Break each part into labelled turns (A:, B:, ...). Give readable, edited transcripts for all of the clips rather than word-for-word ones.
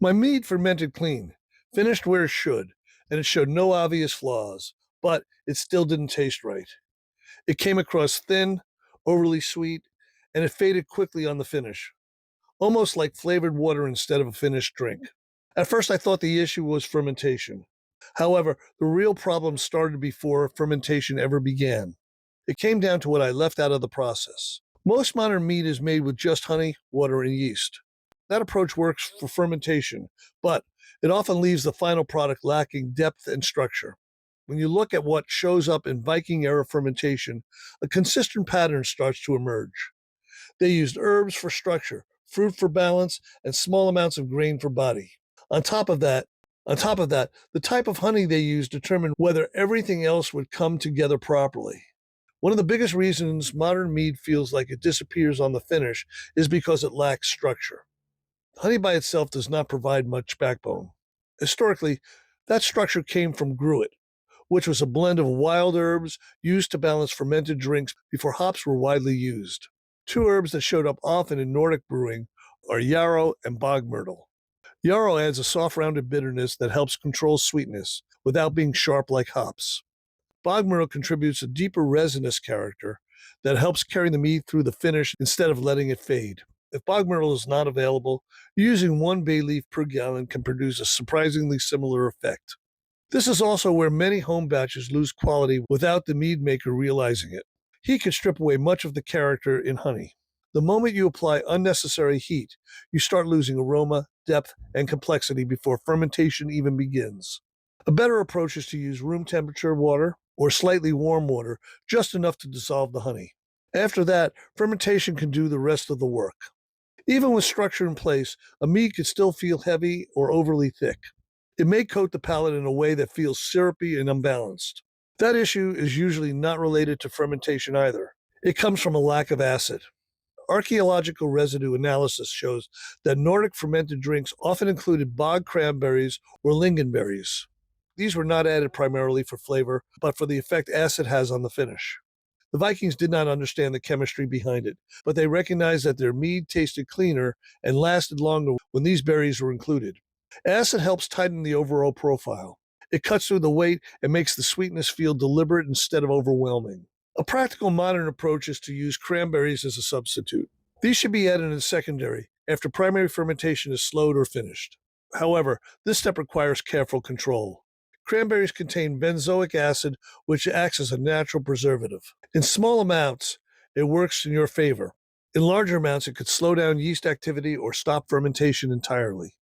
A: My mead fermented clean, finished where it should, and it showed no obvious flaws, but it still didn't taste right. It came across thin, overly sweet, and it faded quickly on the finish, almost like flavored water instead of a finished drink. At first, I thought the issue was fermentation. However, the real problem started before fermentation ever began. It came down to what I left out of the process. Most modern mead is made with just honey, water, and yeast. That approach works for fermentation, but it often leaves the final product lacking depth and structure. When you look at what shows up in Viking era fermentation, a consistent pattern starts to emerge. They used herbs for structure, fruit for balance, and small amounts of grain for body. On top of that, the type of honey they used determined whether everything else would come together properly. One of the biggest reasons modern mead feels like it disappears on the finish is because it lacks structure. Honey by itself does not provide much backbone. Historically, that structure came from gruit, which was a blend of wild herbs used to balance fermented drinks before hops were widely used. Two herbs that showed up often in Nordic brewing are yarrow and bog myrtle. Yarrow adds a soft rounded bitterness that helps control sweetness without being sharp like hops. Bog myrtle contributes a deeper resinous character that helps carry the mead through the finish instead of letting it fade. If bog myrtle is not available, using 1 bay leaf per gallon can produce a surprisingly similar effect. This is also where many home batches lose quality without the mead maker realizing it. Heat can strip away much of the character in honey. The moment you apply unnecessary heat, you start losing aroma, depth, and complexity before fermentation even begins. A better approach is to use room temperature water or slightly warm water, just enough to dissolve the honey. After that, fermentation can do the rest of the work. Even with structure in place, a mead can still feel heavy or overly thick. It may coat the palate in a way that feels syrupy and unbalanced. That issue is usually not related to fermentation either. It comes from a lack of acid. Archaeological residue analysis shows that Nordic fermented drinks often included bog cranberries or lingonberries. These were not added primarily for flavor, but for the effect acid has on the finish. The Vikings did not understand the chemistry behind it, but they recognized that their mead tasted cleaner and lasted longer when these berries were included. Acid helps tighten the overall profile. It cuts through the weight and makes the sweetness feel deliberate instead of overwhelming. A practical modern approach is to use cranberries as a substitute. These should be added in secondary after primary fermentation is slowed or finished. However, this step requires careful control. Cranberries contain benzoic acid, which acts as a natural preservative. In small amounts, it works in your favor. In larger amounts, it could slow down yeast activity or stop fermentation entirely.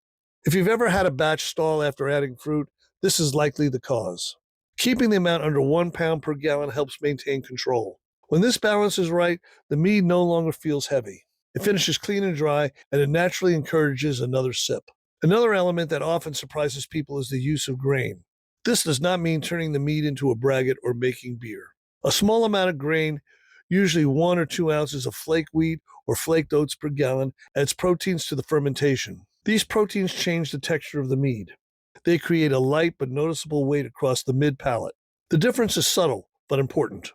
A: If you've ever had a batch stall after adding fruit, this is likely the cause. Keeping the amount under 1 pound per gallon helps maintain control. When this balance is right, the mead no longer feels heavy. It finishes clean and dry, and it naturally encourages another sip. Another element that often surprises people is the use of grain. This does not mean turning the mead into a braggot or making beer. A small amount of grain, usually 1 or 2 ounces of flake wheat or flaked oats per gallon, adds proteins to the fermentation. These proteins change the texture of the mead. They create a light but noticeable weight across the mid-palate. The difference is subtle but important.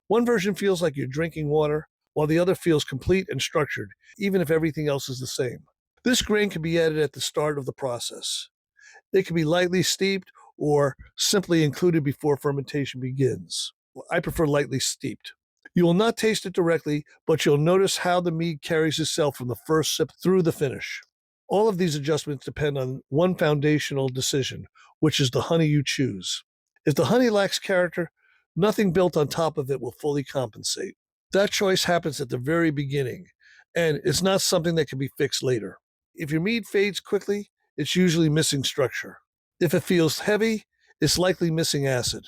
A: One version feels like you're drinking water, while the other feels complete and structured, even if everything else is the same. This grain can be added at the start of the process. It can be lightly steeped or simply included before fermentation begins. I prefer lightly steeped. You will not taste it directly, but you'll notice how the mead carries itself from the first sip through the finish. All of these adjustments depend on one foundational decision, which is the honey you choose. If the honey lacks character, nothing built on top of it will fully compensate. That choice happens at the very beginning, and it's not something that can be fixed later. If your mead fades quickly, it's usually missing structure. If it feels heavy, it's likely missing acid.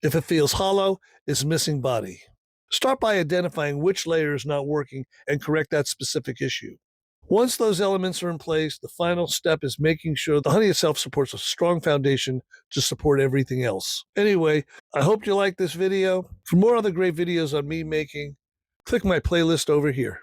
A: If it feels hollow, it's missing body. Start by identifying which layer is not working and correct that specific issue. Once those elements are in place, the final step is making sure the honey itself supports a strong foundation to support everything else. Anyway, I hope you liked this video. For more other great videos on mead making, click my playlist over here.